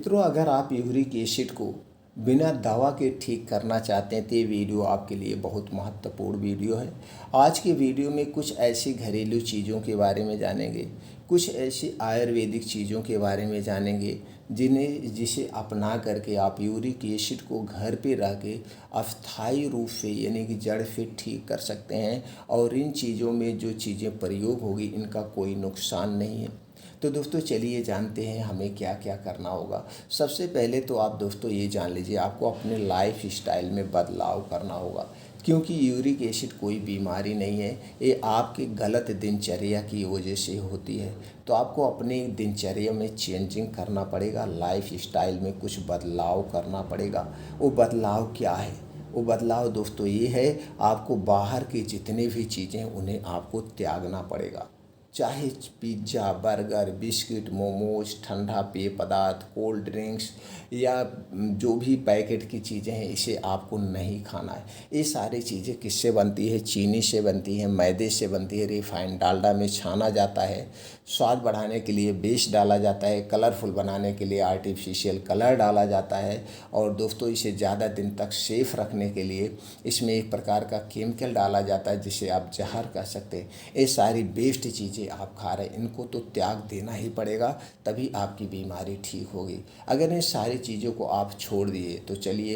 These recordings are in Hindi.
मित्रों, अगर आप यूरिक एसिड को बिना दवा के ठीक करना चाहते हैं तो ये वीडियो आपके लिए बहुत महत्वपूर्ण वीडियो है। आज के वीडियो में कुछ ऐसी घरेलू चीज़ों के बारे में जानेंगे, कुछ ऐसी आयुर्वेदिक चीज़ों के बारे में जानेंगे जिसे अपना करके आप यूरिक एसिड को घर पे रह के अस्थायी रूप से यानी कि जड़ से ठीक कर सकते हैं। और इन चीज़ों में जो चीज़ें प्रयोग होगी इनका कोई नुकसान नहीं है। तो दोस्तों चलिए जानते हैं हमें क्या क्या करना होगा। सबसे पहले तो आप दोस्तों ये जान लीजिए, आपको अपने लाइफ स्टाइल में बदलाव करना होगा, क्योंकि यूरिक एसिड कोई बीमारी नहीं है, ये आपकी गलत दिनचर्या की वजह से होती है। तो आपको अपनी दिनचर्या में चेंजिंग करना पड़ेगा, लाइफ स्टाइल में कुछ बदलाव करना पड़ेगा। वो बदलाव क्या है? वो बदलाव दोस्तों ये है, आपको बाहर की जितनी भी चीज़ें उन्हें आपको त्यागना पड़ेगा। चाहे पिज्ज़ा, बर्गर, बिस्किट, मोमोज, ठंडा पेय पदार्थ, कोल्ड ड्रिंक्स या जो भी पैकेट की चीज़ें हैं, इसे आपको नहीं खाना है। ये सारी चीज़ें किससे बनती है? चीनी से बनती है, मैदे से बनती है, रिफाइंड डालडा में छाना जाता है, स्वाद बढ़ाने के लिए बेस डाला जाता है, कलरफुल बनाने के लिए आर्टिफिशियल कलर डाला जाता है। और दोस्तों इसे ज़्यादा दिन तक सेफ रखने के लिए इसमें एक प्रकार का केमिकल डाला जाता है जिसे आप जहर कह सकते हैं। ये सारी बेस्ट चीज़ें आप खा रहे हैं, इनको तो त्याग देना ही पड़ेगा, तभी आपकी बीमारी ठीक होगी। अगर इन सारी चीज़ों को आप छोड़ दिए तो चलिए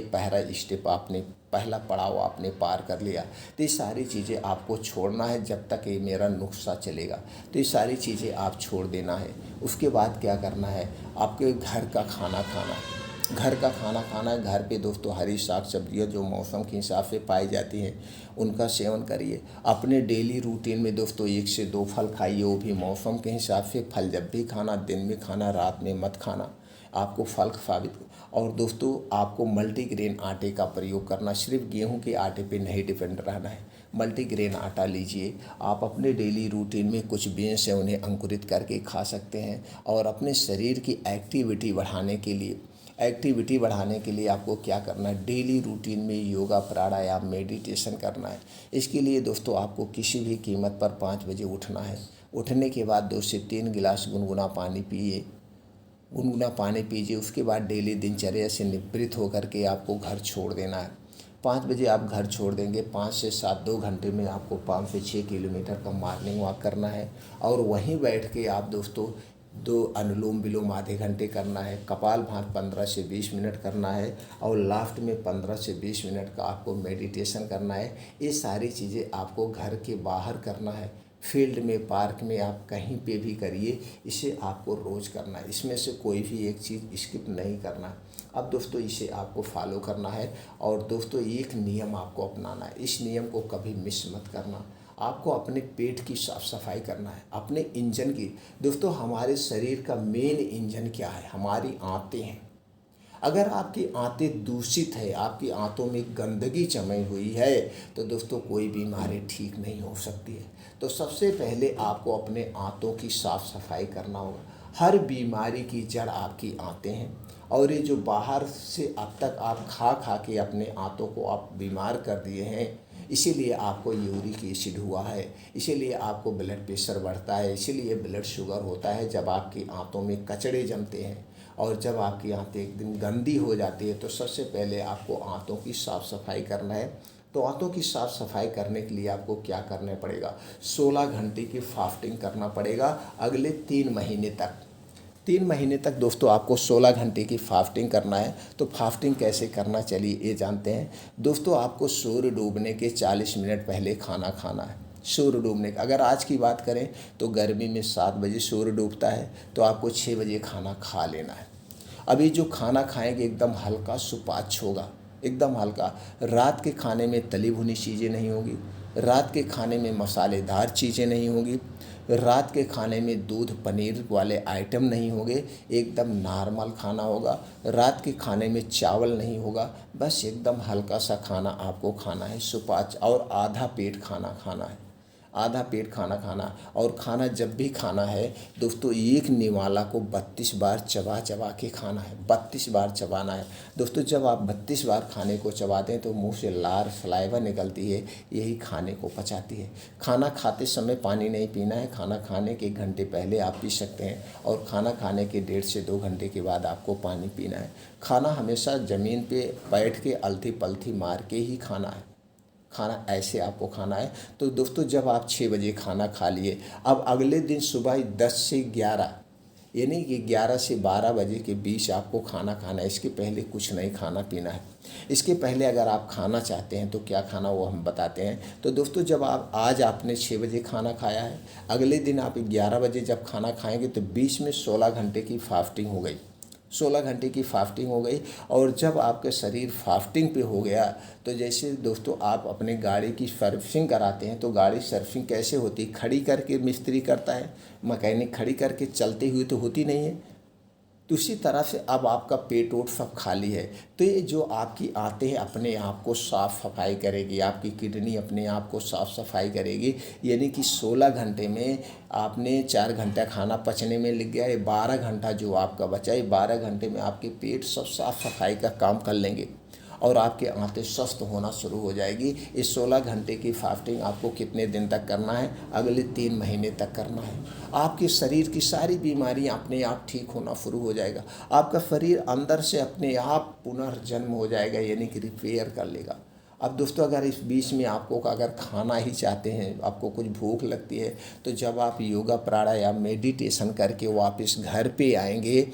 पहला पड़ाव आपने पार कर लिया। तो ये सारी चीज़ें आपको छोड़ना है जब तक ये मेरा नुस्खा चलेगा। तो ये सारी चीज़ें आप छोड़ देना है। उसके बाद क्या करना है? आपके घर का खाना खाना है। घर का खाना खाना है। घर पे दोस्तों हरी साग सब्जियाँ जो मौसम के हिसाब से पाई जाती हैं उनका सेवन करिए। अपने डेली रूटीन में दोस्तों 1 से 2 फल खाइए, वो भी मौसम के हिसाब से। फल जब भी खाना, दिन में खाना, रात में मत खाना, आपको फल साबित। और दोस्तों आपको मल्टीग्रेन आटे का प्रयोग करना, सिर्फ गेहूं के आटे पे नहीं डिपेंड रहना है। मल्टीग्रेन आटा लीजिए। आप अपने डेली रूटीन में कुछ बीन्स हैं उन्हें अंकुरित करके खा सकते हैं। और अपने शरीर की एक्टिविटी बढ़ाने के लिए आपको क्या करना है? डेली रूटीन में योगा, प्राणायाम, मेडिटेशन करना है। इसके लिए दोस्तों आपको किसी भी कीमत पर 5 बजे उठना है। उठने के बाद 2 से 3 गिलास गुनगुना पानी पीजिए। उसके बाद डेली दिनचर्या से निवृत्त होकर के आपको घर छोड़ देना है। 5 बजे आप घर छोड़ देंगे। 5 से 7 2 घंटे में आपको 5 से 6 किलोमीटर का मॉर्निंग वॉक करना है। और वहीं बैठ के आप दोस्तों 2 अनुलोम विलोम आधे घंटे करना है। कपालभाति 15 से 20 मिनट करना है। और लास्ट में 15 से 20 मिनट का आपको मेडिटेशन करना है। ये सारी चीज़ें आपको घर के बाहर करना है, फील्ड में, पार्क में, आप कहीं पे भी करिए। इसे आपको रोज़ करना है। इसमें से कोई भी एक चीज़ स्किप नहीं करना है। अब दोस्तों इसे आपको फॉलो करना है। और दोस्तों एक नियम आपको अपनाना है, इस नियम को कभी मिस मत करना। आपको अपने पेट की साफ सफाई करना है, अपने इंजन की। दोस्तों हमारे शरीर का मेन इंजन क्या है? हमारी आंतें हैं। अगर आपकी आंतें दूषित है, आपकी आंतों में गंदगी जमी हुई है, तो दोस्तों कोई बीमारी ठीक नहीं हो सकती है। तो सबसे पहले आपको अपने आंतों की साफ सफाई करना होगा। हर बीमारी की जड़ आपकी आंतें हैं। और ये जो बाहर से अब तक आप खा खा के अपने आंतों को आप बीमार कर दिए हैं, इसीलिए आपको यूरिक एसिड हुआ है, इसीलिए आपको ब्लड प्रेशर बढ़ता है, इसीलिए ब्लड शुगर होता है। जब आपकी आंतों में कचड़े जमते हैं और जब आपकी आंतें एक दिन गंदी हो जाती है, तो सबसे पहले आपको आंतों की साफ़ सफाई करना है। तो आंतों की साफ़ सफाई करने के लिए आपको क्या करना पड़ेगा? 16 घंटे की फास्टिंग करना पड़ेगा अगले 3 महीने तक। 3 महीने तक दोस्तों आपको 16 घंटे की फास्टिंग करना है। तो फास्टिंग कैसे करना, चलिए ये जानते हैं। दोस्तों आपको सूर्य डूबने के 40 मिनट पहले खाना खाना है। सूर्य डूबने का अगर आज की बात करें तो गर्मी में 7 बजे सूर्य डूबता है, तो आपको 6 बजे खाना खा लेना है। अभी जो खाना खाएंगे एकदम हल्का सुपाच्य होगा, एकदम हल्का। रात के खाने में तली भुनी चीज़ें नहीं होगी, रात के खाने में मसालेदार चीज़ें नहीं होगी, रात के खाने में दूध पनीर वाले आइटम नहीं होंगे, एकदम नॉर्मल खाना होगा। रात के खाने में चावल नहीं होगा, बस एकदम हल्का सा खाना आपको खाना है, सुपाच्य। और आधा पेट खाना खाना है। आधा पेट खाना खाना। और खाना जब भी खाना है दोस्तों, एक निवाला को 32 बार चबा चबा के खाना है, 32 बार चबाना है दोस्तों। जब आप 32 बार खाने को चबाते हैं तो मुंह से लार सलाइवा निकलती है, यही खाने को पचाती है। खाना खाते समय पानी नहीं पीना है, खाना खाने के 1 घंटे पहले आप पी सकते हैं और खाना खाने के 1.5 से 2 घंटे के बाद आपको पानी पीना है। खाना हमेशा ज़मीन पे बैठ के अलथी पलथी मार के ही खाना है, खाना ऐसे आपको खाना है। तो दोस्तों जब आप 6 बजे खाना खा लिए, अब अगले दिन सुबह 10 से 11 यानी कि 11 से 12 बजे के बीच आपको खाना खाना है। इसके पहले कुछ नहीं खाना पीना है। इसके पहले अगर आप खाना चाहते हैं तो क्या खाना वो हम बताते हैं। तो दोस्तों जब आप आज आपने 6 बजे खाना खाया है, अगले दिन आप 11 बजे जब खाना खाएंगे तो बीच में 16 घंटे की फास्टिंग हो गई, 16 घंटे की फास्टिंग हो गई। और जब आपका शरीर फास्टिंग पे हो गया तो जैसे दोस्तों आप अपने गाड़ी की सर्विसिंग कराते हैं तो गाड़ी सर्विसिंग कैसे होती है, खड़ी करके मिस्त्री करता है, मैकेनिक खड़ी करके चलते हुए तो होती नहीं है। तो उसी तरह से अब आपका पेट ओट सब खाली है तो ये जो आपकी आंतें हैं अपने आप को साफ़ सफाई करेगी, आपकी किडनी अपने आप को साफ़ सफाई करेगी। यानी कि 16 घंटे में आपने 4 घंटा खाना पचने में लग गया, ये 12 घंटा जो आपका बचा है, 12 घंटे में आपके पेट सब साफ़ सफाई का काम कर लेंगे और आपके आंतें स्वस्थ होना शुरू हो जाएगी। इस 16 घंटे की फास्टिंग आपको कितने दिन तक करना है, अगले 3 महीने तक करना है। आपके शरीर की सारी बीमारियां अपने आप ठीक होना शुरू हो जाएगा, आपका शरीर अंदर से अपने आप पुनर्जन्म हो जाएगा, यानी कि रिपेयर कर लेगा। अब दोस्तों अगर इस बीच में आपको अगर खाना ही चाहते हैं, आपको कुछ भूख लगती है, तो जब आप योगा प्राणायाम मेडिटेशन करके वापस घर पे आएंगे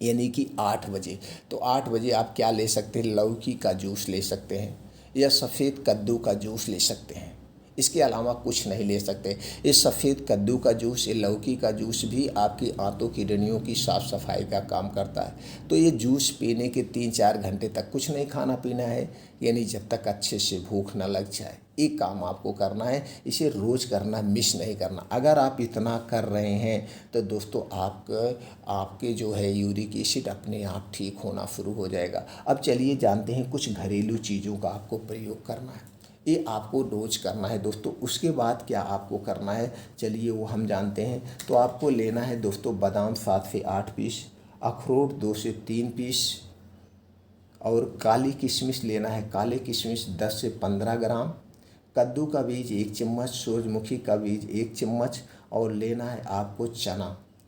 यानी कि 8 बजे, तो 8 बजे आप क्या ले सकते हैं, लौकी का जूस ले सकते हैं या सफ़ेद कद्दू का जूस ले सकते हैं। इसके अलावा कुछ नहीं ले सकते। इस सफ़ेद कद्दू का जूस, ये लौकी का जूस भी आपकी आंतों किडनियों की साफ़ सफाई का काम करता है। तो ये जूस पीने के 3-4 घंटे तक कुछ नहीं खाना पीना है, यानी जब तक अच्छे से भूख न लग जाए। एक काम आपको करना है, इसे रोज़ करना, मिस नहीं करना। अगर आप इतना कर रहे हैं तो दोस्तों आपके जो है यूरिक एसिड अपने आप ठीक होना शुरू हो जाएगा। अब चलिए जानते हैं कुछ घरेलू चीज़ों का आपको प्रयोग करना है, ये आपको रोज़ करना है दोस्तों। उसके बाद क्या आपको करना है, चलिए वो हम जानते हैं। तो आपको लेना है दोस्तों बादाम 7 से 8 पीस, अखरोट 2 से 3 पीस और काली किशमिश लेना है, काले किशमिश 10 से 15 ग्राम, कद्दू का बीज 1 चम्मच, सूरजमुखी का बीज 1 चम्मच और लेना है आपको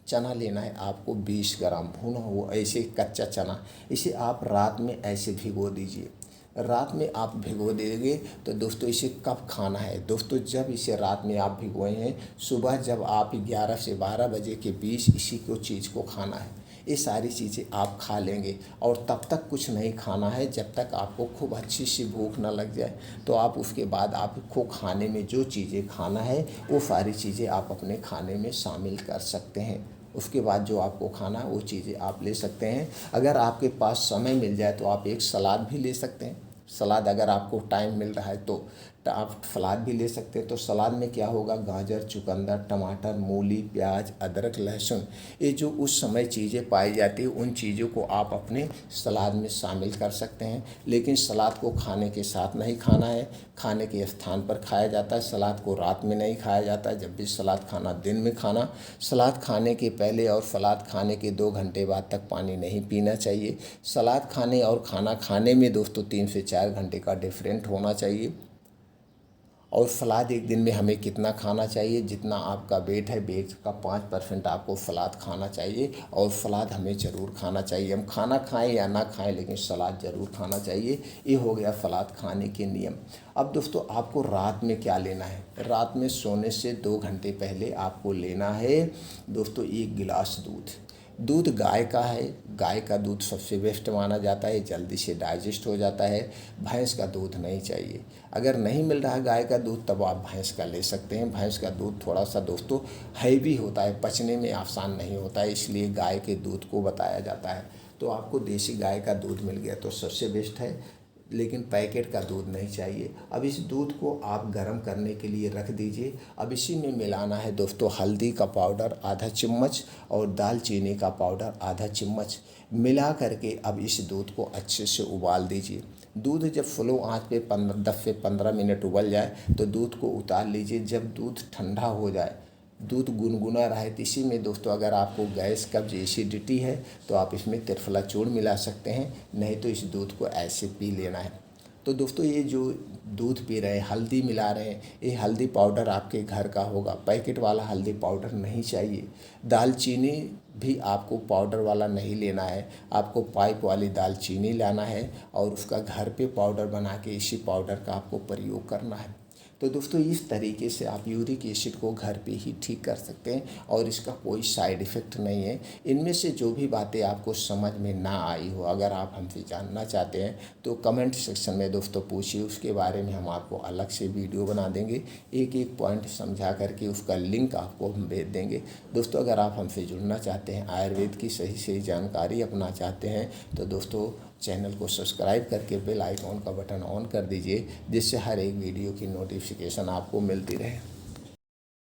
चना लेना है आपको 20 ग्राम भुना हुआ ऐसे कच्चा चना। इसे आप रात में ऐसे भिगो दीजिए। रात में आप भिगो देंगे तो दोस्तों इसे कब खाना है दोस्तों, जब इसे रात में आप भिगोए हैं, सुबह जब आप 11 से 12 बजे के बीच इसी को चीज़ को खाना है। ये सारी चीज़ें आप खा लेंगे और तब तक कुछ नहीं खाना है जब तक आपको खूब अच्छी सी भूख ना लग जाए। तो आप उसके बाद आपको खाने में जो चीज़ें खाना है वो सारी चीज़ें आप अपने खाने में शामिल कर सकते हैं। उसके बाद जो आपको खाना है वो चीज़ें आप ले सकते हैं। अगर आपके पास समय मिल जाए तो आप एक सलाद भी ले सकते हैं। सलाद अगर आपको टाइम मिल रहा है तो आप सलाद भी ले सकते हैं। तो सलाद में क्या होगा, गाजर, चुकंदर, टमाटर, मूली, प्याज, अदरक, लहसुन, ये जो उस समय चीज़ें पाई जाती हैं उन चीज़ों को आप अपने सलाद में शामिल कर सकते हैं। लेकिन सलाद को खाने के साथ नहीं खाना है, खाने के स्थान पर खाया जाता है। सलाद को रात में नहीं खाया जाता, जब भी सलाद खाना दिन में खाना। सलाद खाने के पहले और सलाद खाने के 2 घंटे बाद तक पानी नहीं पीना चाहिए। सलाद खाने और खाना खाने में दोस्तों 3 से 4 घंटे का डिफरेंट होना चाहिए। और सलाद एक दिन में हमें कितना खाना चाहिए, जितना आपका वेट है वेट का 5% आपको सलाद खाना चाहिए और सलाद हमें ज़रूर खाना चाहिए। हम खाना खाएं या ना खाएं लेकिन सलाद ज़रूर खाना चाहिए। ये हो गया सलाद खाने के नियम। अब दोस्तों आपको रात में क्या लेना है, रात में सोने से 2 घंटे पहले आपको लेना है दोस्तों 1 गिलास दूध गाय का है। गाय का दूध सबसे बेस्ट माना जाता है, जल्दी से डाइजेस्ट हो जाता है। भैंस का दूध नहीं चाहिए। अगर नहीं मिल रहा है गाय का दूध तब आप भैंस का ले सकते हैं। भैंस का दूध थोड़ा सा दोस्तों हैवी होता है, पचने में आसान नहीं होता है, इसलिए गाय के दूध को बताया जाता है। तो आपको देसी गाय का दूध मिल गया तो सबसे बेस्ट है। लेकिन पैकेट का दूध नहीं चाहिए। अब इस दूध को आप गर्म करने के लिए रख दीजिए। अब इसी में मिलाना है दोस्तों हल्दी का पाउडर आधा चम्मच और दालचीनी का पाउडर आधा चम्मच मिला करके अब इस दूध को अच्छे से उबाल दीजिए। दूध जब स्लो आंच पे 10 से 15 मिनट उबल जाए तो दूध को उतार लीजिए। जब दूध ठंडा हो जाए, दूध गुनगुना रहे, तो इसी में दोस्तों अगर आपको गैस कब्ज एसिडिटी है तो आप इसमें त्रिफला चूर्ण मिला सकते हैं, नहीं तो इस दूध को ऐसे पी लेना है। तो दोस्तों ये जो दूध पी रहे हैं, हल्दी मिला रहे हैं, ये हल्दी पाउडर आपके घर का होगा, पैकेट वाला हल्दी पाउडर नहीं चाहिए। दालचीनी भी आपको पाउडर वाला नहीं लेना है, आपको पाइप वाली दालचीनी लाना है और उसका घर पे पाउडर बना के इसी पाउडर का आपको प्रयोग करना है। तो दोस्तों इस तरीके से आप यूरिक एसिड को घर पे ही ठीक कर सकते हैं और इसका कोई साइड इफ़ेक्ट नहीं है। इनमें से जो भी बातें आपको समझ में ना आई हो, अगर आप हमसे जानना चाहते हैं तो कमेंट सेक्शन में दोस्तों पूछिए, उसके बारे में हम आपको अलग से वीडियो बना देंगे, एक एक पॉइंट समझा करके उसका लिंक आपको हम भेज देंगे। दोस्तों अगर आप हमसे जुड़ना चाहते हैं, आयुर्वेद की सही जानकारी अपना चाहते हैं तो दोस्तों चैनल को सब्सक्राइब करके बेल आइकॉन का बटन ऑन कर दीजिए, जिससे हर एक वीडियो की नोटिफिकेशन आपको मिलती रहे।